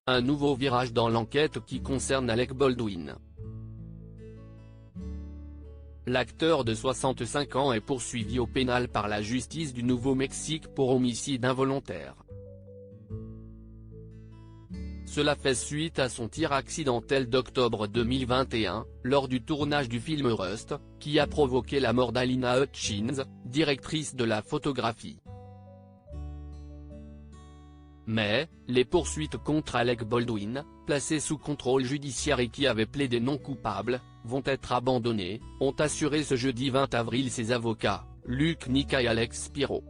un nouveau virage dans l'enquête qui concerne Alec Baldwin. L'acteur de 65 ans est poursuivi au pénal par la justice du Nouveau-Mexique pour homicide involontaire. Cela fait suite à son tir accidentel d'octobre 2021, lors du tournage du film Rust, qui a provoqué la mort d'Alina Hutchins, directrice de la photographie. Mais, les poursuites contre Alec Baldwin, placé sous contrôle judiciaire et qui avait plaidé non coupable, vont être abandonnées, ont assuré ce jeudi 20 avril ses avocats, Luc Nica et Alex Spiro.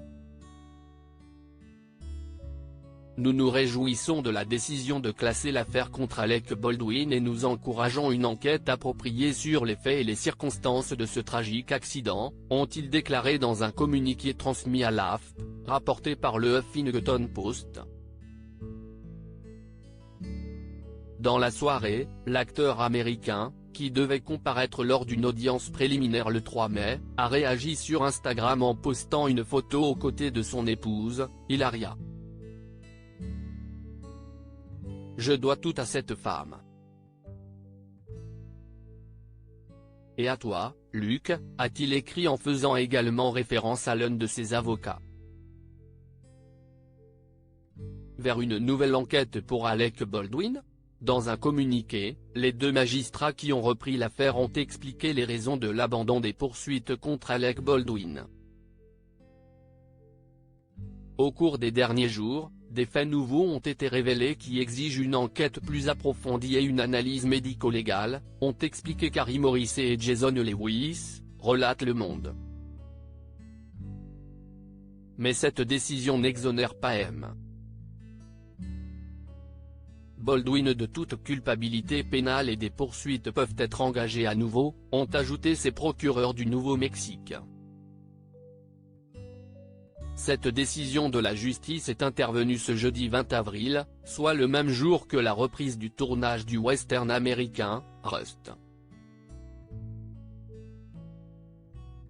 Nous nous réjouissons de la décision de classer l'affaire contre Alec Baldwin et nous encourageons une enquête appropriée sur les faits et les circonstances de ce tragique accident, ont-ils déclaré dans un communiqué transmis à l'AFP, rapporté par le Huffington Post. Dans la soirée, l'acteur américain, qui devait comparaître lors d'une audience préliminaire le 3 mai, a réagi sur Instagram en postant une photo aux côtés de son épouse, Hilaria. « Je dois tout à cette femme. Et à toi, Luc », a-t-il écrit en faisant également référence à l'un de ses avocats. Vers une nouvelle enquête pour Alec Baldwin ? Dans un communiqué, les deux magistrats qui ont repris l'affaire ont expliqué les raisons de l'abandon des poursuites contre Alec Baldwin. Au cours des derniers jours, des faits nouveaux ont été révélés qui exigent une enquête plus approfondie et une analyse médico-légale, ont expliqué Carrie Morrissey et Jason Lewis, relate Le Monde. Mais cette décision n'exonère pas M. Baldwin de toute culpabilité pénale et des poursuites peuvent être engagées à nouveau, ont ajouté ces procureurs du Nouveau-Mexique. Cette décision de la justice est intervenue ce jeudi 20 avril, soit le même jour que la reprise du tournage du western américain, Rust.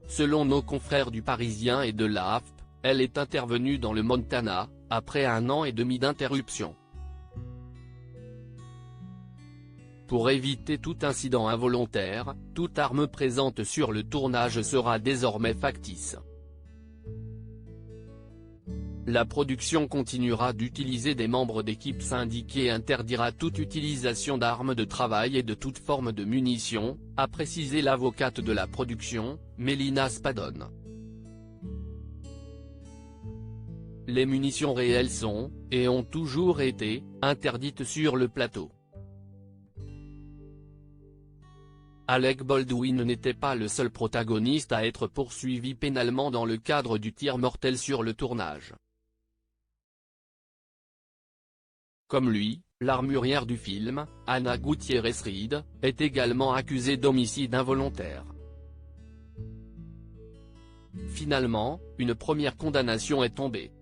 Selon nos confrères du Parisien et de l'AFP, elle est intervenue dans le Montana, après 1 an et demi d'interruption. Pour éviter tout incident involontaire, toute arme présente sur le tournage sera désormais factice. La production continuera d'utiliser des membres d'équipe syndiqués et interdira toute utilisation d'armes de travail et de toute forme de munitions, a précisé l'avocate de la production, Melina Spadone. Les munitions réelles sont, et ont toujours été, interdites sur le plateau. Alec Baldwin n'était pas le seul protagoniste à être poursuivi pénalement dans le cadre du tir mortel sur le tournage. Comme lui, l'armurière du film, Ana Gutiérrez-Reed, est également accusée d'homicide involontaire. Finalement, une première condamnation est tombée.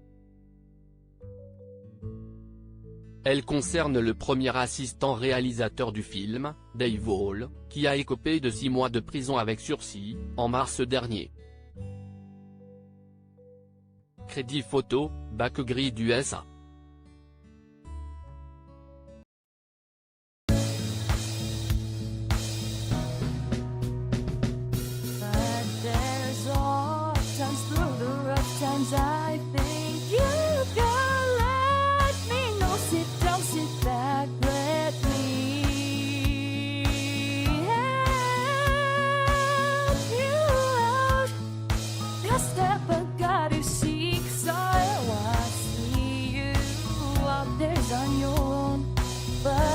Elle concerne le premier assistant réalisateur du film, Dave Hall, qui a écopé de 6 mois de prison avec sursis, en mars dernier. Crédit photo, Backgrid USA. I think you can let me know. Sit down, sit back, let me help you out. Just step back, you seek, so I see you out there on your own, but